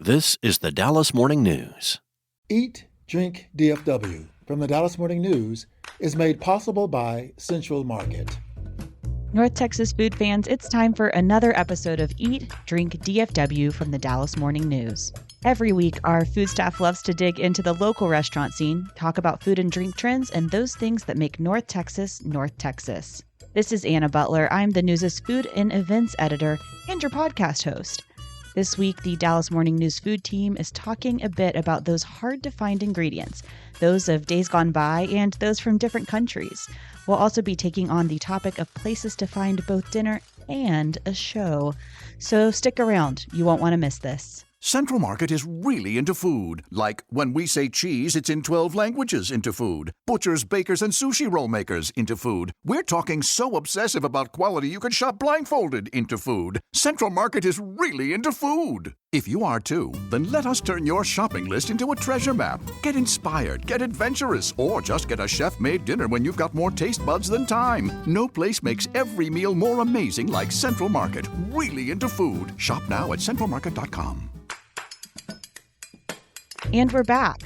This is the Dallas Morning News. Eat, Drink, DFW from the Dallas Morning News is made possible by Central Market. North Texas food fans, it's time for another episode of Eat, Drink, DFW from the Dallas Morning News. Every week, our food staff loves to dig into the local restaurant scene, talk about food and drink trends, and those things that make North Texas, North Texas. This is Anna Butler. I'm the News's food and events editor and your podcast host. This week, the Dallas Morning News food team is talking a bit about those hard-to-find ingredients, those of days gone by and those from different countries. We'll also be taking on the topic of places to find both dinner and a show. So stick around. You won't want to miss this. Central Market is really into food. Like when we say cheese, it's in 12 languages into food. Butchers, bakers, and sushi roll makers into food. We're talking so obsessive about quality you can shop blindfolded into food. Central Market is really into food. If you are too, then let us turn your shopping list into a treasure map. Get inspired, get adventurous, or just get a chef-made dinner when you've got more taste buds than time. No place makes every meal more amazing like Central Market. Really into food. Shop now at centralmarket.com. And we're back.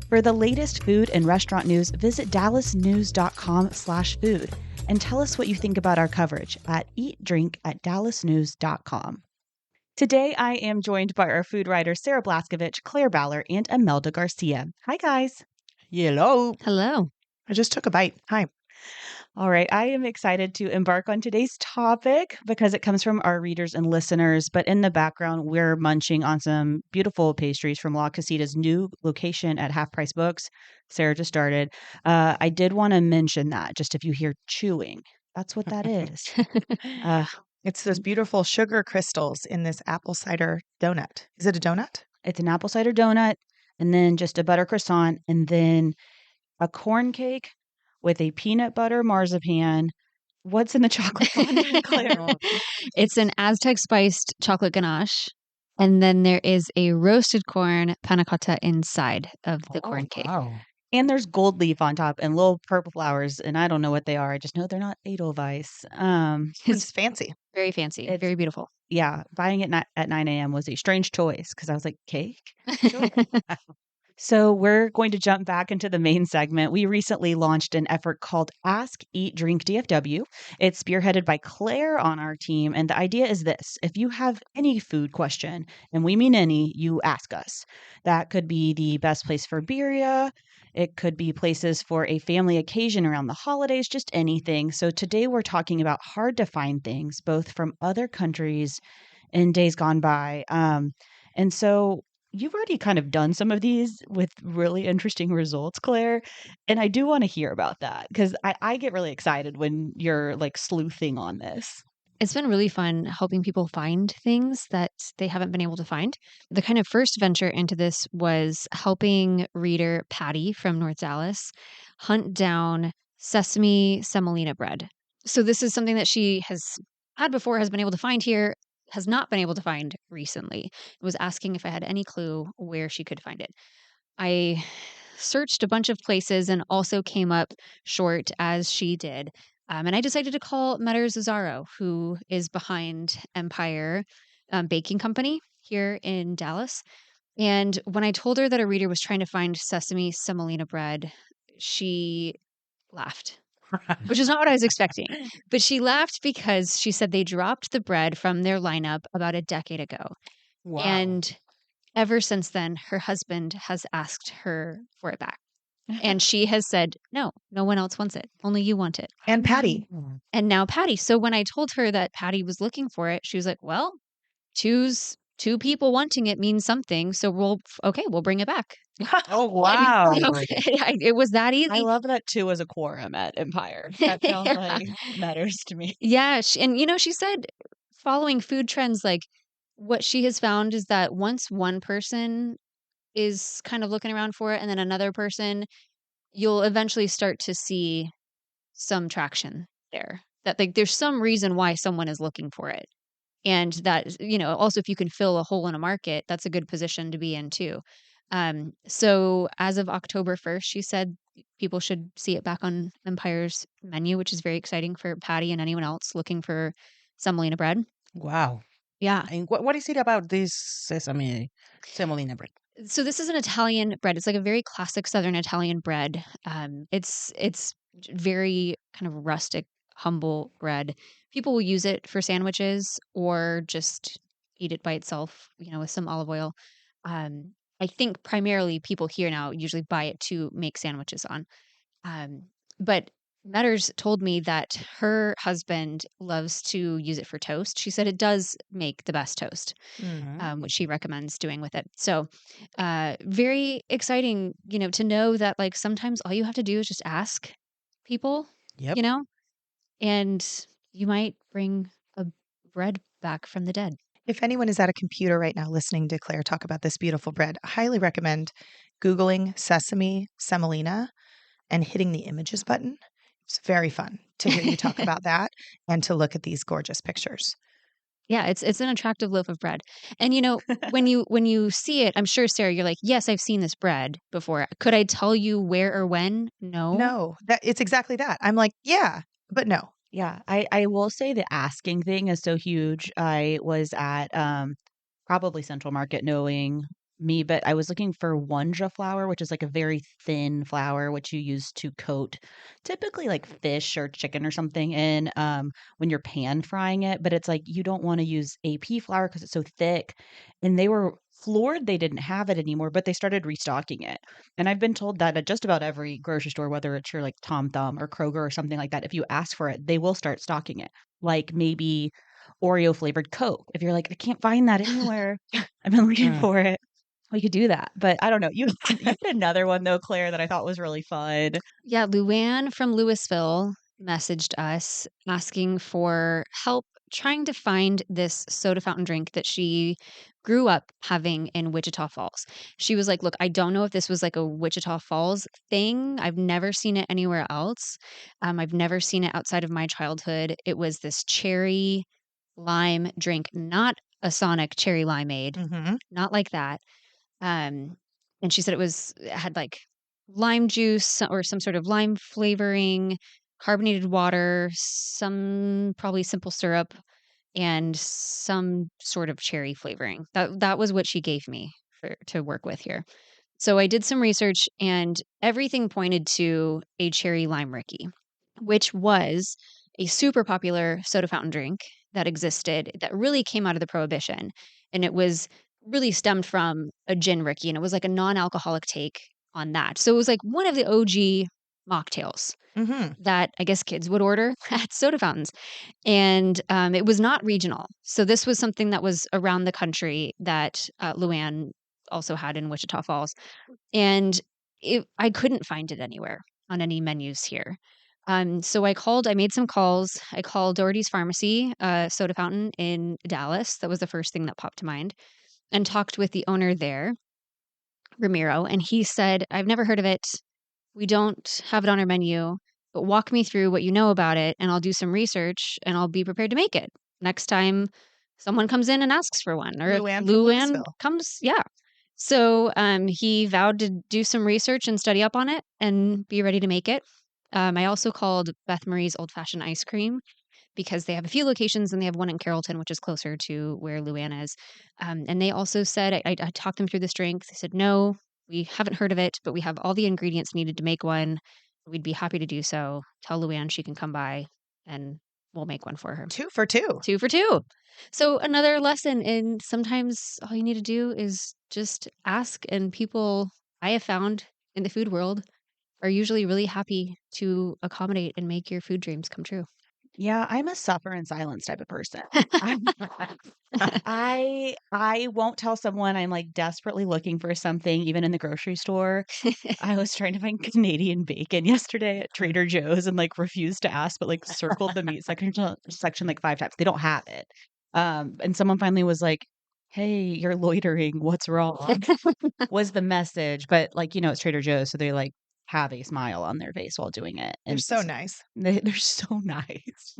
For the latest food and restaurant news, visit dallasnews.com/food and tell us what you think about our coverage at eatdrink@dallasnews.com. Today, I am joined by our food writers Sarah Blaskovich, Claire Baller, and Imelda Garcia. Hi, guys. Hello. Hello. I just took a bite. Hi. All right. I am excited to embark on today's topic because it comes from our readers and listeners. But in the background, we're munching on some beautiful pastries from La Casita's new location at Half Price Books. Sarah just started. I did want to mention that just if you hear chewing, that's what that is. It's those beautiful sugar crystals in this apple cider donut. Is it a donut? It's an apple cider donut and then just a butter croissant and then a corn cake with a peanut butter marzipan. What's in the chocolate fondant, Claire? It's an Aztec spiced chocolate ganache. And then there is a roasted corn panna cotta inside of the corn cake. Wow. And there's gold leaf on top and little purple flowers. And I don't know what they are. I just know they're not Edelweiss. It's fancy. Very fancy. It's- very beautiful. Yeah, buying it at 9 a.m. was a strange choice because I was like, cake? Sure. So we're going to jump back into the main segment. We recently launched an effort called Ask, Eat, Drink DFW. It's spearheaded by Claire on our team. And the idea is this. If you have any food question, and we mean any, you ask us. That could be the best place for birria. It could be places for a family occasion around the holidays, just anything. So today we're talking about hard to find things, both from other countries and days gone by. And so you've already kind of done some of these with really interesting results, Claire. And I do want to hear about that because I get really excited when you're like sleuthing on this. It's been really fun helping people find things that they haven't been able to find. The kind of first venture into this was helping reader Patty from North Dallas hunt down sesame semolina bread. So this is something that she has had before, has been able to find here, has not been able to find recently. Was asking if I had any clue where she could find it. I searched a bunch of places and also came up short as she did. And I decided to call Metter Zazzaro, who is behind Empire Baking Company here in Dallas. And when I told her that a reader was trying to find sesame semolina bread, she laughed. Which is not what I was expecting. But she laughed because she said they dropped the bread from their lineup about a decade ago. Wow. And ever since then, her husband has asked her for it back. And she has said, no one else wants it. Only you want it. And Patty. And now Patty. So when I told her that Patty was looking for it, she was like, well, choose two people wanting it means something. So we'll bring it back. Oh, wow. It was that easy. I love that two was a quorum at Empire. That sounds like matters to me. Yeah. She said following food trends, like what she has found is that once one person is kind of looking around for it and then another person, you'll eventually start to see some traction there. That like there's some reason why someone is looking for it. And that, also if you can fill a hole in a market, that's a good position to be in too. So as of October 1st, she said people should see it back on Empire's menu, which is very exciting for Patty and anyone else looking for semolina bread. Wow. Yeah. And what is it about this semolina bread? So this is an Italian bread. It's like a very classic Southern Italian bread. It's very kind of rustic, humble bread. People will use it for sandwiches or just eat it by itself, with some olive oil. I think primarily people here now usually buy it to make sandwiches on. Um, but Metters told me that her husband loves to use it for toast. She said it does make the best toast, Mm. which she recommends doing with it. So, very exciting, to know that like sometimes all you have to do is just ask people, Yep. you know, and you might bring a bread back from the dead. If anyone is at a computer right now listening to Claire talk about this beautiful bread, I highly recommend Googling sesame semolina and hitting the images button. It's very fun to hear you talk about that and to look at these gorgeous pictures. Yeah, it's an attractive loaf of bread. And when you see it, I'm sure Sarah, you're like, "Yes, I've seen this bread before." Could I tell you where or when? No. No, it's exactly that. I'm like, yeah, but no. Yeah, I will say the asking thing is so huge. I was at probably Central Market, knowing me, but I was looking for Wonja flour, which is like a very thin flour which you use to coat typically like fish or chicken or something in when you're pan frying it. But it's like you don't want to use AP flour because it's so thick. And they were floored they didn't have it anymore, but they started restocking it. And I've been told that at just about every grocery store, whether it's your like Tom Thumb or Kroger or something like that, if you ask for it, they will start stocking it. Like maybe Oreo flavored Coke. If you're like, I can't find that anywhere, I've been looking Mm. for it. We could do that. But I don't know. You had another one though, Claire, that I thought was really fun. Yeah, Luann from Louisville messaged us asking for help trying to find this soda fountain drink that she grew up having in Wichita Falls. She was like, "Look, I don't know if this was like a Wichita Falls thing. I've never seen it anywhere else. I've never seen it outside of my childhood. It was this cherry lime drink, not a Sonic cherry limeade, Mm-hmm. not like that. And she said it had like lime juice or some sort of lime flavoring, carbonated water, some probably simple syrup, and some sort of cherry flavoring. That was what she gave me to work with here. So I did some research and everything pointed to a cherry lime Ricky, which was a super popular soda fountain drink that existed that really came out of the prohibition. And it was really stemmed from a gin Ricky, and it was like a non-alcoholic take on that. So it was like one of the OG mocktails Mm-hmm. that I guess kids would order at soda fountains. And it was not regional. So this was something that was around the country that Luann also had in Wichita Falls. And I couldn't find it anywhere on any menus here. So I made some calls. I called Doherty's Pharmacy, soda fountain in Dallas. That was the first thing that popped to mind, and talked with the owner there, Ramiro. And he said, "I've never heard of it. We don't have it on our menu, but walk me through what you know about it, and I'll do some research and I'll be prepared to make it next time someone comes in and asks for one, or if Luann from Luann Louisville. comes." Yeah. So he vowed to do some research and study up on it and be ready to make it. I also called Beth Marie's Old Fashioned Ice Cream because they have a few locations and they have one in Carrollton, which is closer to where Luann is. And they also said, I talked them through this drink. They said, "No, we haven't heard of it, but we have all the ingredients needed to make one. We'd be happy to do so. Tell Luann she can come by and we'll make one for her." 2 for 2. 2 for 2. So another lesson in sometimes all you need to do is just ask, and people I have found in the food world are usually really happy to accommodate and make your food dreams come true. Yeah, I'm a suffer in silence type of person. I'm- I won't tell someone I'm like desperately looking for something, even in the grocery store. I was trying to find Canadian bacon yesterday at Trader Joe's and like refused to ask, but like circled the meat section like 5 times. They don't have it. And someone finally was like, "Hey, you're loitering. What's wrong?" was the message. But like, it's Trader Joe's, so they like have a smile on their face while doing it. They're And so nice. they're so nice.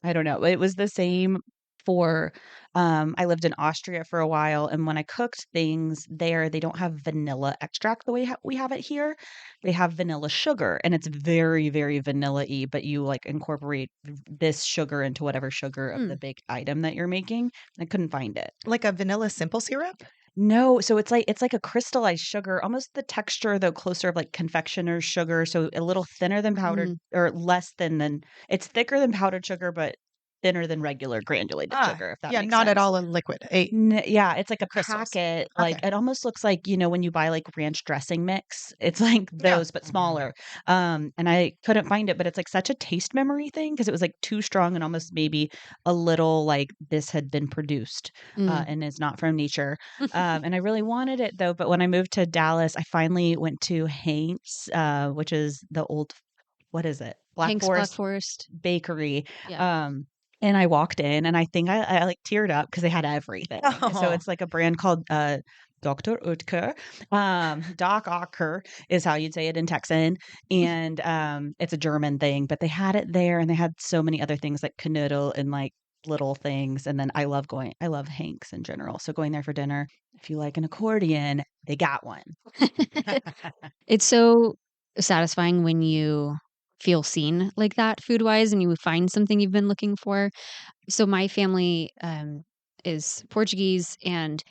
I don't know. It was the same for I lived in Austria for a while, and when I cooked things there, they don't have vanilla extract the way we have it here. They have vanilla sugar, and it's very, very vanilla-y, but you like incorporate this sugar into whatever sugar of the baked item that you're making. I couldn't find it. Like a vanilla simple syrup? No, so it's like a crystallized sugar, almost the texture though closer of like confectioner's sugar, so a little thinner than powdered or less than it's thicker than powdered sugar, but thinner than regular granulated sugar, if that Yeah, makes not at sense. all a liquid. Yeah, it's like a Crystals. packet. Like Okay. it almost looks like, when you buy like ranch dressing mix. It's like Yeah. those, but smaller. And I couldn't find it, but it's like such a taste memory thing because it was like too strong and almost maybe a little like this had been produced and is not from nature. And I really wanted it though. But when I moved to Dallas, I finally went to Hank's, which is the old, what is it? Black Hank's Black Forest Forest. Bakery. Yeah. And I walked in and I think I like teared up because they had everything. So Oh. it's like a brand called Dr. Oetker. Doc Oetker is how you'd say it in Texan. And it's a German thing, but they had it there and they had so many other things like canoodle and like little things. And then I love Hank's in general. So going there for dinner, if you like an accordion, they got one. It's so satisfying when you feel seen like that food wise and you find something you've been looking for. So my family is Portuguese, and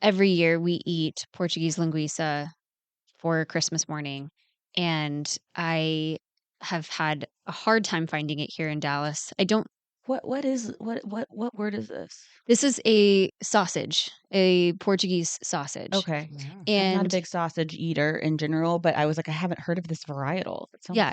every year we eat Portuguese linguiça for Christmas morning. And I have had a hard time finding it here in Dallas. I don't. What word is this? This is a sausage, a Portuguese sausage. Okay. I'm not a And big sausage eater in general, but I was like, I haven't heard of this varietal. It sounds yeah,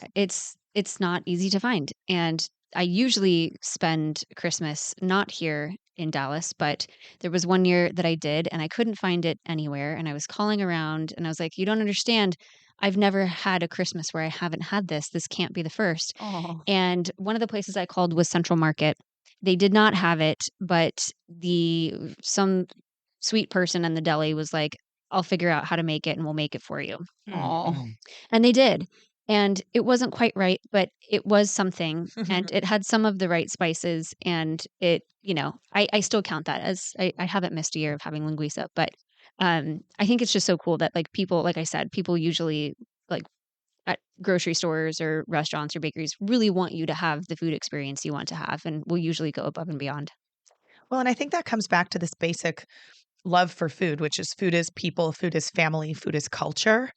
it's not easy to find. And I usually spend Christmas not here in Dallas, but there was one year that I did and I couldn't find it anywhere. And I was calling around and I was like, you don't understand. I've never had a Christmas where I haven't had this. This can't be the first. Oh. And one of the places I called was Central Market. They did not have it, but some sweet person in the deli was like, I'll figure out how to make it and we'll make it for you. Oh. And they did. And it wasn't quite right, but it was something. And it had some of the right spices. And it, I still count that as I haven't missed a year of having linguiça. But I think it's just so cool that like people, like I said, people usually like at grocery stores or restaurants or bakeries really want you to have the food experience you want to have and will usually go above and beyond. Well, and I think that comes back to this basic love for food, which is food is people, food is family, food is culture.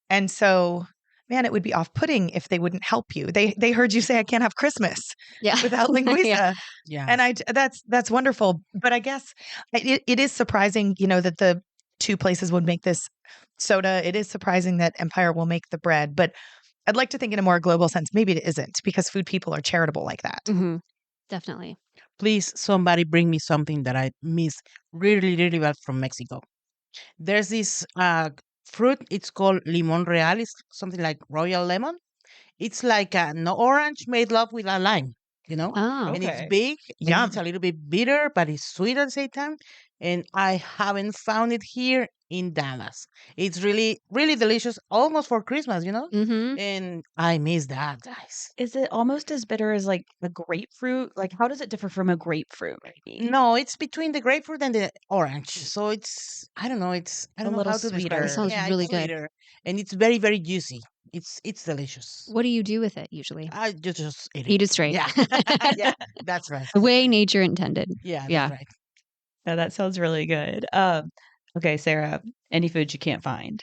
And so, man, it would be off-putting if they wouldn't help you. They heard you say, I can't have Christmas Yeah. without linguiça. Yeah. And that's wonderful. But I guess it is surprising, that the two places would make this soda. It is surprising that Empire will make the bread. But I'd like to think in a more global sense, maybe it isn't because food people are charitable like that. Mm-hmm. Definitely. Please, somebody bring me something that I miss really, really bad from Mexico. There's this fruit. It's called limon real. It's something like royal lemon. It's like an orange made love with a lime, Oh. and it's Okay. big. And Yum. it's a little bit bitter, but it's sweet at the same time. And I haven't found it here in Dallas. It's really, really delicious, almost for Christmas, Mm-hmm. And I miss that, guys. Is it almost as bitter as like a grapefruit? Like, how does it differ from a grapefruit? Maybe? No, it's between the grapefruit and the orange. So I don't know. I A don't know little how to describe sweeter. it. Sounds Yeah, really it's good. sweeter, and it's very, very juicy. It's delicious. What do you do with it usually? I just eat it. Eat it straight. Yeah, yeah, that's right. The way nature intended. Yeah, Yeah. that's right. Yeah, that sounds really good. Okay, Sarah, any food you can't find?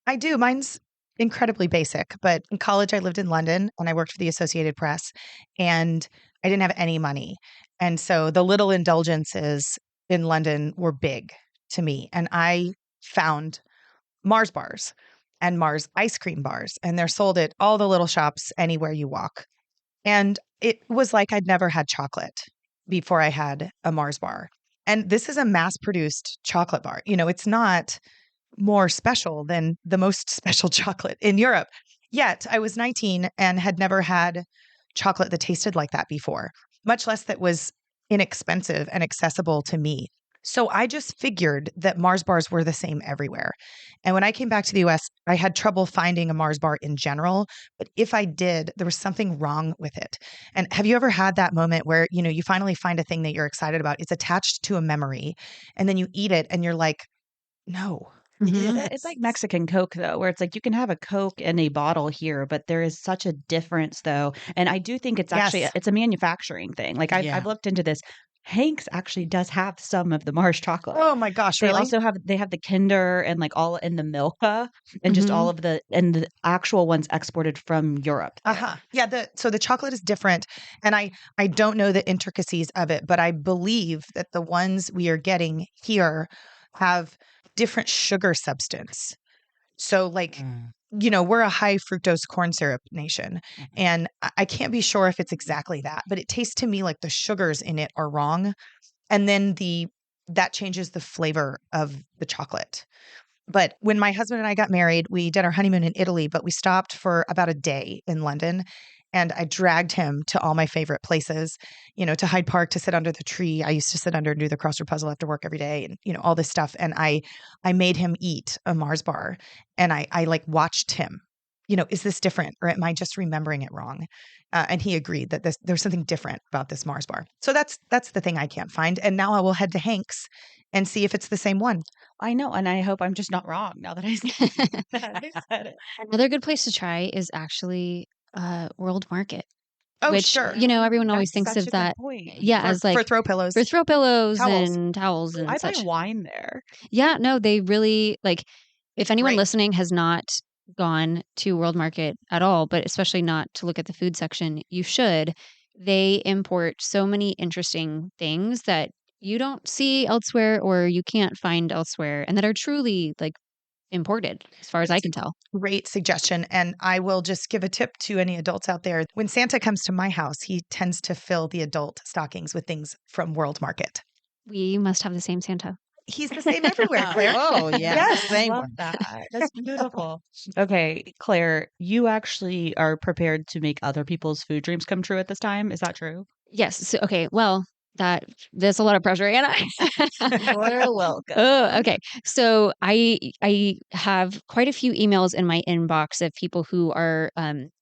I do. Mine's incredibly basic, but in college I lived in London and I worked for the Associated Press and I didn't have any money. And so the little indulgences in London were big to me. And I found Mars bars and Mars ice cream bars, and they're sold at all the little shops anywhere you walk. And it was like I'd never had chocolate before I had a Mars bar. And this is a mass produced chocolate bar. It's not more special than the most special chocolate in Europe. Yet I was 19 and had never had chocolate that tasted like that before, much less that was inexpensive and accessible to me. So I just figured that Mars bars were the same everywhere. And when I came back to the US, I had trouble finding a Mars bar in general. But if I did, there was something wrong with it. And have you ever had that moment where, you finally find a thing that you're excited about? It's attached to a memory, and then you eat it and you're like, no. Mhm. It's like Mexican Coke, though, where it's like you can have a Coke in a bottle here, but there is such a difference, though. And I do think it's actually Yes. it's a manufacturing thing. Like I've Yeah. looked into this. Hanks actually does have some of the Mars chocolate. Oh my gosh, They really? also have the Kinder and like all in the Milka and just all Mhm. of the actual ones exported from Europe. there. Uh-huh. Yeah, so the chocolate is different, and I don't know the intricacies of it, but I believe that the ones we are getting here have different sugar substance. So like, Mm. we're a high fructose corn syrup nation, Mhm. and I can't be sure if it's exactly that, but it tastes to me like the sugars in it are wrong, and then that changes the flavor of the chocolate. But when my husband and I got married, we did our honeymoon in Italy, but we stopped for about a day in London. And I dragged him to all my favorite places, to Hyde Park to sit under the tree. I used to sit under and do the crossword puzzle after work every day and, all this stuff. And I made him eat a Mars bar, and I like watched him, is this different, or am I just remembering it wrong? And he agreed that there's something different about this Mars bar. So that's the thing I can't find. And now I will head to Hanks and see if it's the same one. I know, and I hope I'm just not wrong now that I said it. Another good place to try is actually World Market, Oh, which sure. everyone always That's thinks such of a good that, point. yeah, For, as like for throw pillows. for throw pillows Towels. and towels and I buy such. wine there. Yeah, no, they really like. If anyone Great. listening has not gone to World Market at all, but especially not to look at the food section, you should. They import so many interesting things that you don't see elsewhere or you can't find elsewhere, and that are truly like imported, as far as I That's can tell. Great suggestion. And I will just give a tip to any adults out there. When Santa comes to my house, he tends to fill the adult stockings with things from World Market. We must have the same Santa. He's the same everywhere, Claire. Oh, yeah. Yes. Same Love one. that. That's beautiful. Okay, Claire, you actually are prepared to make other people's food dreams come true at this time. Is that true? Yes. So, okay. Well, there's a lot of pressure, Anna. You're welcome. Oh, okay. So I have quite a few emails in my inbox of people who are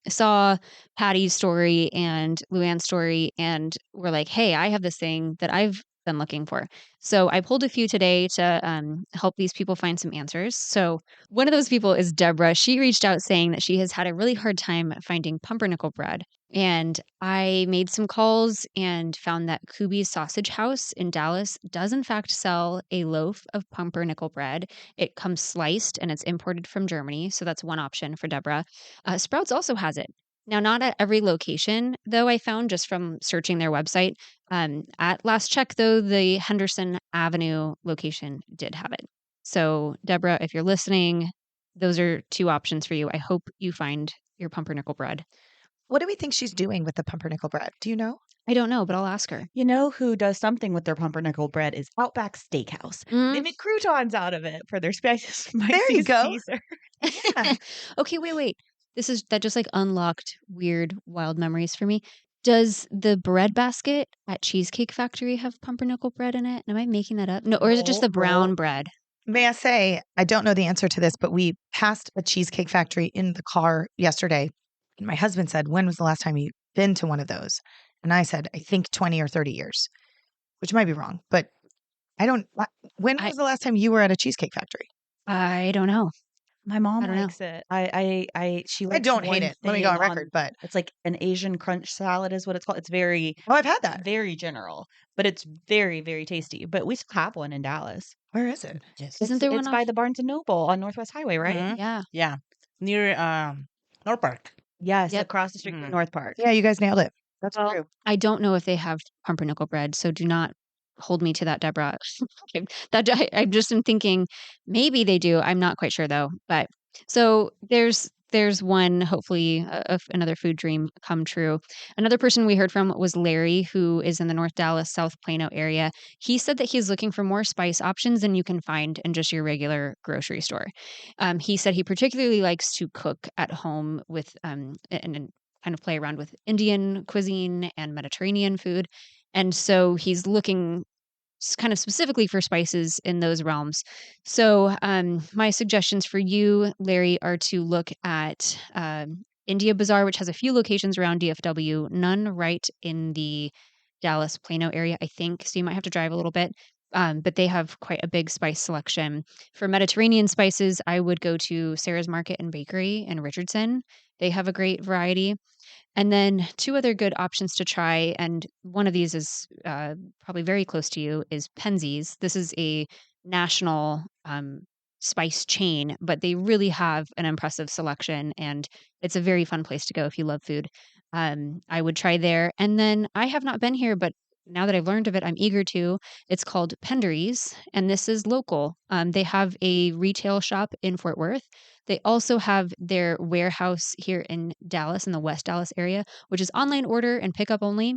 saw Patty's story and Luann's story and were like, "Hey, I have this thing that I've been looking for." So I pulled a few today to help these people find some answers. So one of those people is Deborah. She reached out saying that she has had a really hard time finding pumpernickel bread. And I made some calls and found that Kubi's Sausage House in Dallas does, in fact, sell a loaf of pumpernickel bread. It comes sliced and it's imported from Germany. So that's one option for Deborah. Sprouts also has it. Now, not at every location, though, I found just from searching their website. At last check, though, the Henderson Avenue location did have it. So, Deborah, if you're listening, those are two options for you. I hope you find your pumpernickel bread. What do we think she's doing with the pumpernickel bread? Do you know? I don't know, but I'll ask her. You know who does something with their pumpernickel bread is Outback Steakhouse. They Mm. make croutons out of it for their spicy you go. Caesar. Yeah. Okay, wait. That just like unlocked weird, wild memories for me. Does the bread basket at Cheesecake Factory have pumpernickel bread in it? Am I making that up? No, or is it just the No. brown bread? May I say, I don't know the answer to this, but we passed a Cheesecake Factory in the car yesterday. And my husband said, "When was the last time you've been to one of those?" And I said, "I think 20 or 30 years," which might be wrong, but I don't. When I- was the last time you were at a Cheesecake Factory? I don't know. My mom I don't know. likes it. She I likes don't hate one it. Let me go on thing record, but it's like an Asian crunch salad is what it's called. It's very I've had that. very general, but it's very, very tasty. But we still have one in Dallas. Where is it? Yes. Isn't there It's one by off? the Barnes and Noble on Northwest Highway, right? Mhm. Yeah. Yeah. Near North Park. Yes, Yep. across the street from Mhm. North Park. Yeah, you guys nailed it. That's Well, true. I don't know if they have pumpernickel bread, so do not hold me to that, Deborah. Okay, I just am thinking maybe they do. I'm not quite sure though. But so there's one hopefully another food dream come true. Another person we heard from was Larry, who is in the North Dallas, South Plano area. He said that he's looking for more spice options than you can find in just your regular grocery store. He said he particularly likes to cook at home with and kind of play around with Indian cuisine and Mediterranean food. And so he's looking kind of specifically for spices in those realms. So, my suggestions for you, Larry, are to look at India Bazaar, which has a few locations around DFW, none right in the Dallas Plano area, I think. So you might have to drive a little bit. But they have quite a big spice selection. For Mediterranean spices, I would go to Sarah's Market and Bakery in Richardson. They have a great variety. And then two other good options to try, and one of these is probably very close to you, is Penzies. This is a national spice chain, but they really have an impressive selection, and it's a very fun place to go if you love food. I would try there. And then I have not been here, but now that I've learned of it, I'm eager to. It's called Penderies, and this is local. They have a retail shop in Fort Worth. They also have their warehouse here in Dallas, in the West Dallas area, which is online order and pickup only,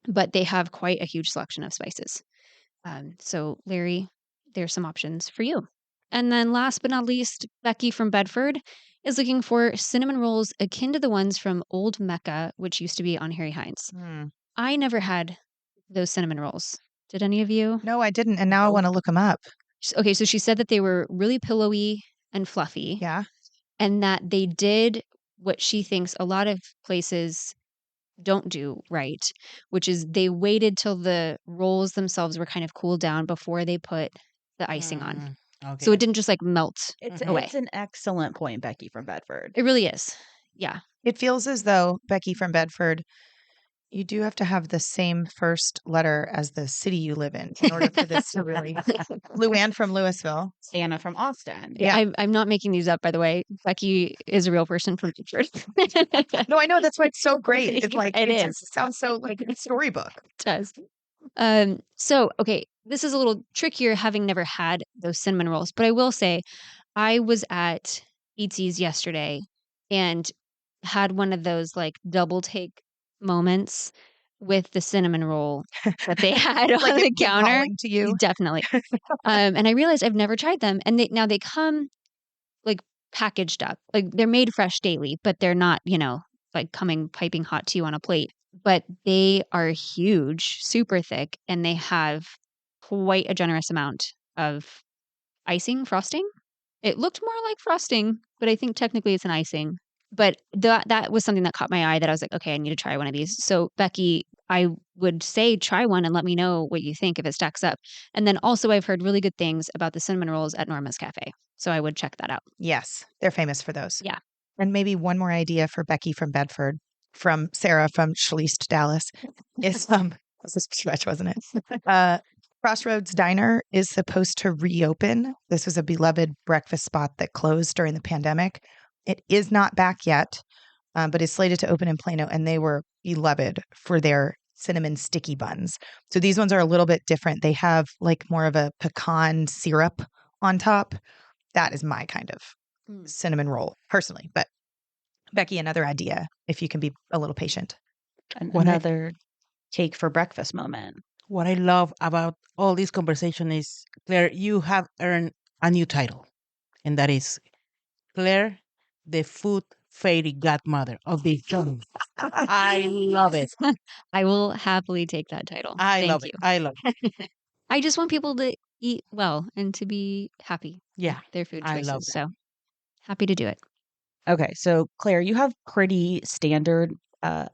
but they have quite a huge selection of spices. So, Larry, there's some options for you. And then last but not least, Becky from Bedford is looking for cinnamon rolls akin to the ones from Old Mecca, which used to be on Harry Hines. I never had those cinnamon rolls. Did any of you? No, I didn't. And now I want to look them up. Okay, so she said that they were really pillowy and fluffy. Yeah. And that they did what she thinks a lot of places don't do right, which is they waited till the rolls themselves were kind of cooled down before they put the icing on. Okay. So it didn't just like melt away. It's an excellent point, Becky from Bedford. It really is. Yeah. It feels as though, Becky from Bedford, you do have to have the same first letter as the city you live in order for this to really. Luann from Louisville. Anna from Austin. Yeah. I'm not making these up, by the way. Becky is a real person from Bedford. No, I know. That's why it's so great. It's like, It it is. just sounds so like a storybook. It does. So, okay, this is a little trickier having never had those cinnamon rolls, but I will say I was at Eatsy's yesterday and had one of those like double take moments with the cinnamon roll that they had Like on the it counter. calling to you. Definitely. And I realized I've never tried them. And now they come like packaged up. Like they're made fresh daily, but they're not, like coming piping hot to you on a plate. But they are huge, super thick, and they have quite a generous amount of icing, frosting. It looked more like frosting, but I think technically it's an icing. But that was something that caught my eye that I was like, okay, I need to try one of these. So, Becky, I would say try one and let me know what you think if it stacks up. And then also, I've heard really good things about the cinnamon rolls at Norma's Cafe. So I would check that out. Yes, they're famous for those. Yeah. And maybe one more idea for Becky from Bedford, from Sarah from Schleist, Dallas, is was a stretch, wasn't it? Crossroads Diner is supposed to reopen. This was a beloved breakfast spot that closed during the pandemic. It is not back yet, but is slated to open in Plano, and they were beloved for their cinnamon sticky buns. So these ones are a little bit different. They have like more of a pecan syrup on top. That is my kind of cinnamon roll personally. But Becky, another idea if you can be a little patient. Another cake for breakfast moment. What I love about all this conversation is, Claire, you have earned a new title, and that is Claire, the food fairy godmother of this show. I love it. I will happily take that title. I Thank love you. it. I love it. I just want people to eat well and to be happy Yeah, with their food I choices. love that. So happy to do it. Okay, so Claire, you have pretty standard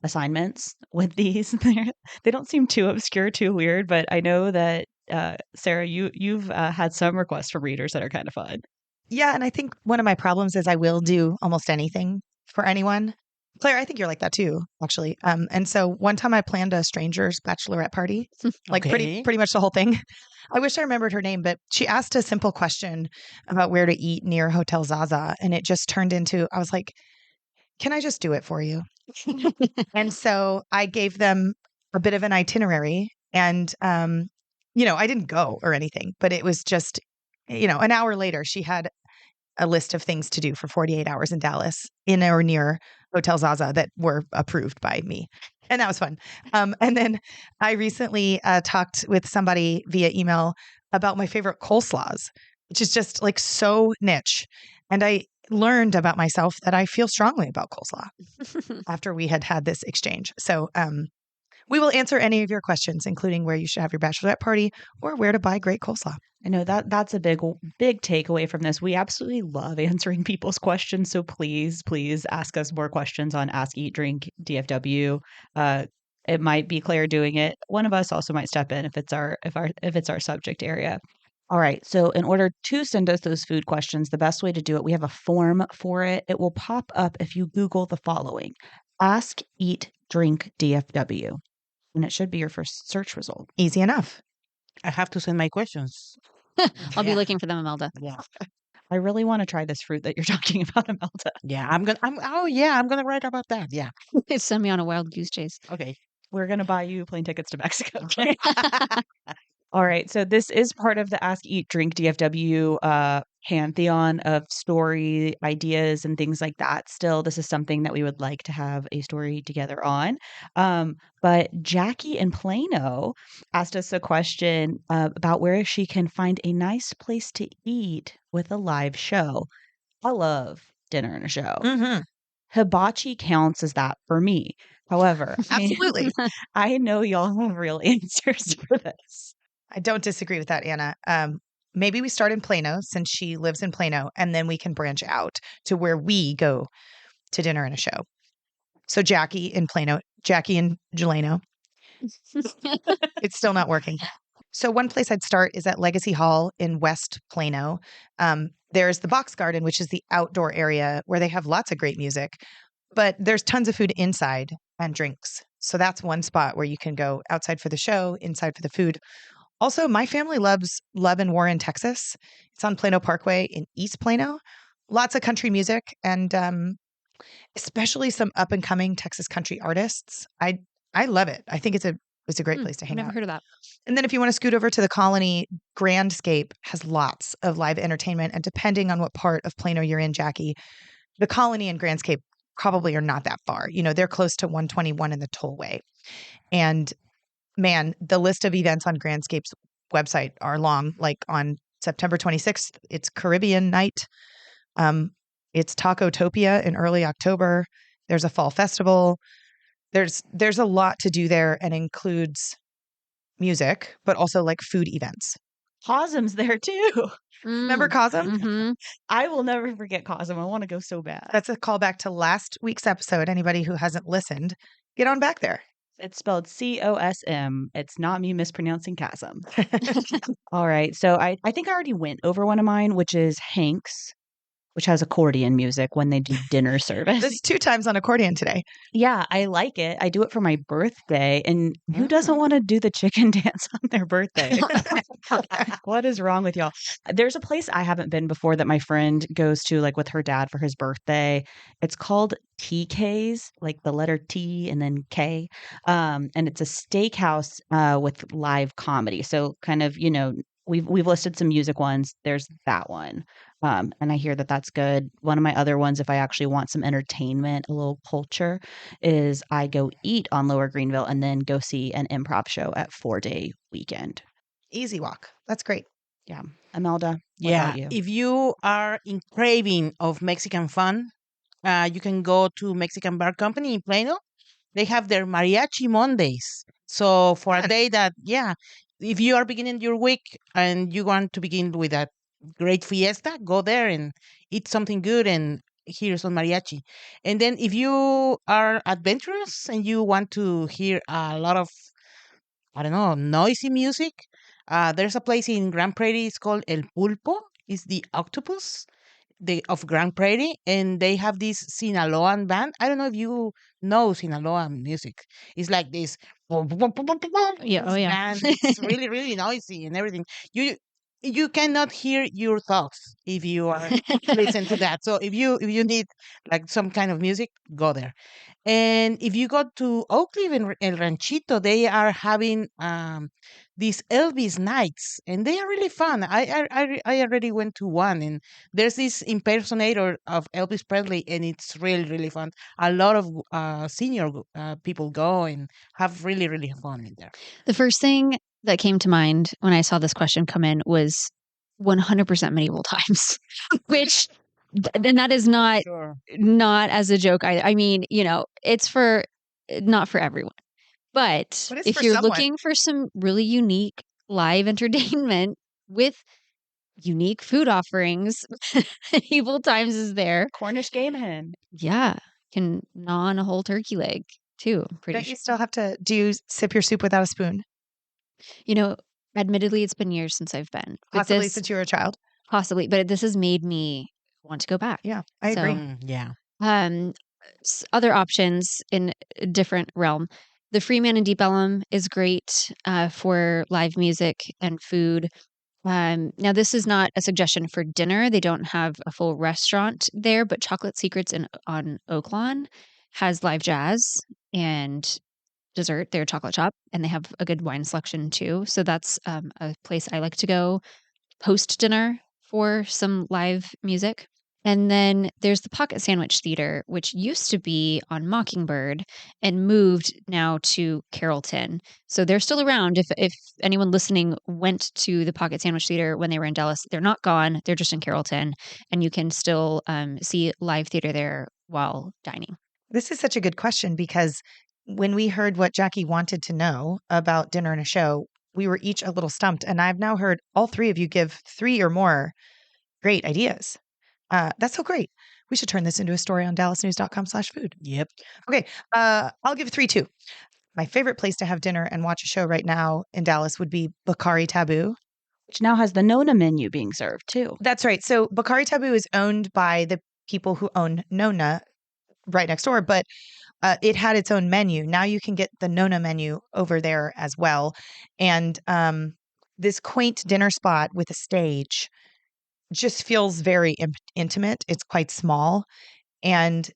assignments with these. They don't seem too obscure, too weird, but I know that Sarah, you've had some requests from readers that are kind of fun. Yeah, and I think one of my problems is I will do almost anything for anyone. Claire, I think you're like that too, actually. And so one time I planned a stranger's bachelorette party, like Okay. pretty much the whole thing. I wish I remembered her name, but she asked a simple question about where to eat near Hotel Zaza, and it just turned into, I was like, can I just do it for you? And so I gave them a bit of an itinerary, and I didn't go or anything, but it was just, an hour later, she had a list of things to do for 48 hours in Dallas, in or near Hotel Zaza, that were approved by me. And that was fun. And then I recently talked with somebody via email about my favorite coleslaws, which is just like so niche. And I learned about myself that I feel strongly about coleslaw after we had this exchange. So We will answer any of your questions, including where you should have your bachelorette party or where to buy great coleslaw. I know that's a big takeaway from this. We absolutely love answering people's questions. So please ask us more questions on Ask Eat Drink DFW. It might be Claire doing it. One of us also might step in if it's our subject area. All right. So in order to send us those food questions, the best way to do it, we have a form for it. It will pop up if you Google the following: Ask Eat Drink DFW. And it should be your first search result. Easy enough. I have to send my questions. I'll be Yeah. looking for them, Imelda. Yeah. I really want to try this fruit that you're talking about, Imelda. Yeah. I'm gonna write about that. Yeah. Send me on a wild goose chase. Okay. We're going to buy you plane tickets to Mexico. All right. So this is part of the Ask, Eat, Drink DFW pantheon of story ideas and things like that. Still, this is something that we would like to have a story together on. But Jackie in Plano asked us a question about where she can find a nice place to eat with a live show. I love dinner and a show. Mm-hmm. Hibachi counts as that for me. However, Absolutely. I know y'all have real answers for this. I don't disagree with that, Anna. Maybe we start in Plano since she lives in Plano, and then we can branch out to where we go to dinner and a show. So Jackie in Plano, Jackie in Delano. It's still not working. So one place I'd start is at Legacy Hall in West Plano. There's the Box Garden, which is the outdoor area where they have lots of great music, but there's tons of food inside and drinks. So that's one spot where you can go outside for the show, inside for the food. Also, my family loves Love and Warren, Texas. It's on Plano Parkway in East Plano. Lots of country music and especially some up and coming Texas country artists. I love it. I think it's a great place to I've hang never out. heard of that. And then if you want to scoot over to the Colony, Grandscape has lots of live entertainment. And depending on what part of Plano you're in, Jackie, the Colony and Grandscape probably are not that far. You know, they're close to 121 in the tollway. And man, the list of events on Grandscape's website are long. Like on September 26th, it's Caribbean night. It's Tacotopia in early October. There's a fall festival. There's a lot to do there and includes music, but also like food events. Cosm's there too. Remember Cosm? Mm-hmm. I will never forget Cosm. I want to go so bad. That's a callback to last week's episode. Anybody who hasn't listened, get on back there. It's spelled COSM. It's not me mispronouncing chasm. All right. So I think I already went over one of mine, which is Hank's, which has accordion music when they do dinner service. This is 2 times on accordion today. Yeah, I like it. I do it for my birthday. And who doesn't want to do the chicken dance on their birthday? What is wrong with y'all? There's a place I haven't been before that my friend goes to, like with her dad for his birthday. It's called TK's, like the letter T and then K. And it's a steakhouse with live comedy. So kind of, you know, we've listed some music ones. There's that one. And I hear that that's good. One of my other ones, if I actually want some entertainment, a little culture, is I go eat on Lower Greenville and then go see an improv show at 4-Day Weekend. Easy walk. That's great. Yeah. Imelda, what Yeah. about you? If you are in craving of Mexican fun, you can go to Mexican Bar Company in Plano. They have their Mariachi Mondays. So for a day that, if you are beginning your week and you want to begin with a great fiesta, go there and eat something good and hear some mariachi. And then if you are adventurous and you want to hear a lot of, I don't know, noisy music, there's a place in Grand Prairie. It's called El Pulpo. It's the octopus of Grand Prairie, and they have this Sinaloan band. I don't know if you know Sinaloa music. It's like this. Yeah. Oh, yeah. Band. It's really, really noisy and everything. You cannot hear your thoughts if you are listen to that. So if you need like some kind of music, go there. And if you go to Oak Cliff and El Ranchito, they are having these Elvis nights, and they are really fun. I already went to one, and there's this impersonator of Elvis Presley, and it's really, really fun. A lot of senior people go and have really, really fun in there. The first thing that came to mind when I saw this question come in was 100% medieval times, which, and that is not Sure. as a joke. I mean, you know, it's not for everyone. But What is if for you're someone? looking for some really unique live entertainment with unique food offerings, Evil Times is there. Cornish game hen. Yeah, can gnaw on a whole turkey leg too. I'm pretty Don't you sure. still have to do you sip your soup without a spoon? You know, admittedly, it's been years since I've been. But Possibly this since you were a child. possibly, but this has made me want to go back. Yeah, I So, agree. Yeah. um, other options in a different realm. The Freeman in Deep Ellum is great for live music and food. Now, this is not a suggestion for dinner. They don't have a full restaurant there, but Chocolate Secrets on Oaklawn has live jazz and dessert. They're a chocolate shop, and they have a good wine selection too. So that's a place I like to go post dinner for some live music. And then there's the Pocket Sandwich Theater, which used to be on Mockingbird and moved now to Carrollton. So they're still around. If anyone listening went to the Pocket Sandwich Theater when they were in Dallas, they're not gone. They're just in Carrollton, and you can still see live theater there while dining. This is such a good question because when we heard what Jackie wanted to know about dinner and a show, we were each a little stumped. And I've now heard all three of you give 3 or more great ideas. That's so great. We should turn this into a story on dallasnews.com/food. Yep. Okay. I'll give 3 too. My favorite place to have dinner and watch a show right now in Dallas would be Bakari Taboo. Which now has the Nona menu being served too. That's right. So Bakari Taboo is owned by the people who own Nona right next door, but it had its own menu. Now you can get the Nona menu over there as well. And this quaint dinner spot with a stage just feels very intimate. It's quite small. And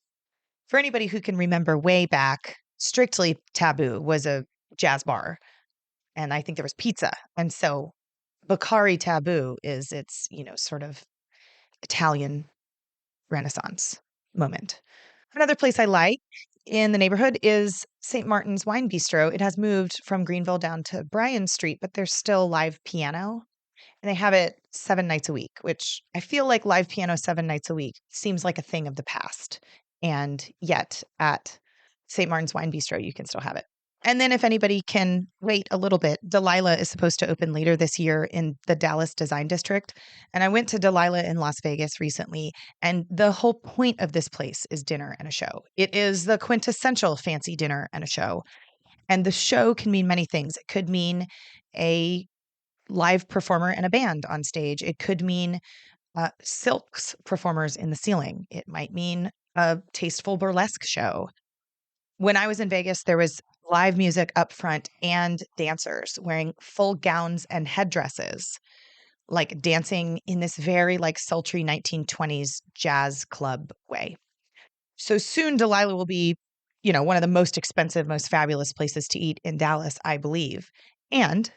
for anybody who can remember way back, Strictly Taboo was a jazz bar. And I think there was pizza. And so Bakari Taboo is its, sort of Italian Renaissance moment. Another place I like in the neighborhood is St. Martin's Wine Bistro. It has moved from Greenville down to Bryan Street, but there's still live piano. And they have it 7 nights a week, which I feel like live piano 7 nights a week seems like a thing of the past. And yet at St. Martin's Wine Bistro, you can still have it. And then if anybody can wait a little bit, Delilah is supposed to open later this year in the Dallas Design District. And I went to Delilah in Las Vegas recently, and the whole point of this place is dinner and a show. It is the quintessential fancy dinner and a show. And the show can mean many things. It could mean a live performer and a band on stage. It could mean silks performers in the ceiling. It might mean a tasteful burlesque show. When I was in Vegas, there was live music up front and dancers wearing full gowns and headdresses, like dancing in this very sultry 1920s jazz club way. So soon Delilah will be, one of the most expensive, most fabulous places to eat in Dallas, I believe. And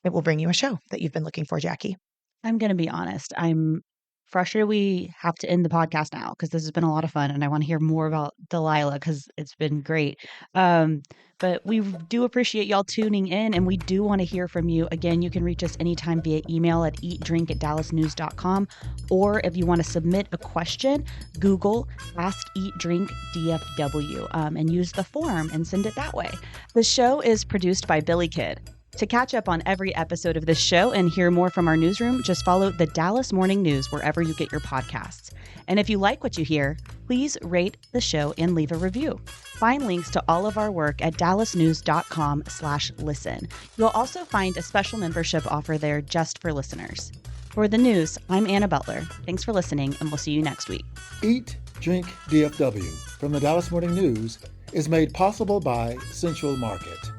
it will bring you a show that you've been looking for, Jackie. I'm going to be honest. I'm frustrated we have to end the podcast now because this has been a lot of fun and I want to hear more about Delilah because it's been great. But we do appreciate y'all tuning in and we do want to hear from you. Again, you can reach us anytime via email at eatdrink@dallasnews.com, or if you want to submit a question, Google Ask Eat Drink DFW and use the form and send it that way. The show is produced by Billy Kidd. To catch up on every episode of this show and hear more from our newsroom, just follow the Dallas Morning News wherever you get your podcasts. And if you like what you hear, please rate the show and leave a review. Find links to all of our work at dallasnews.com/listen. You'll also find a special membership offer there just for listeners. For the news, I'm Anna Butler. Thanks for listening, and we'll see you next week. Eat, Drink, DFW from the Dallas Morning News is made possible by Central Market.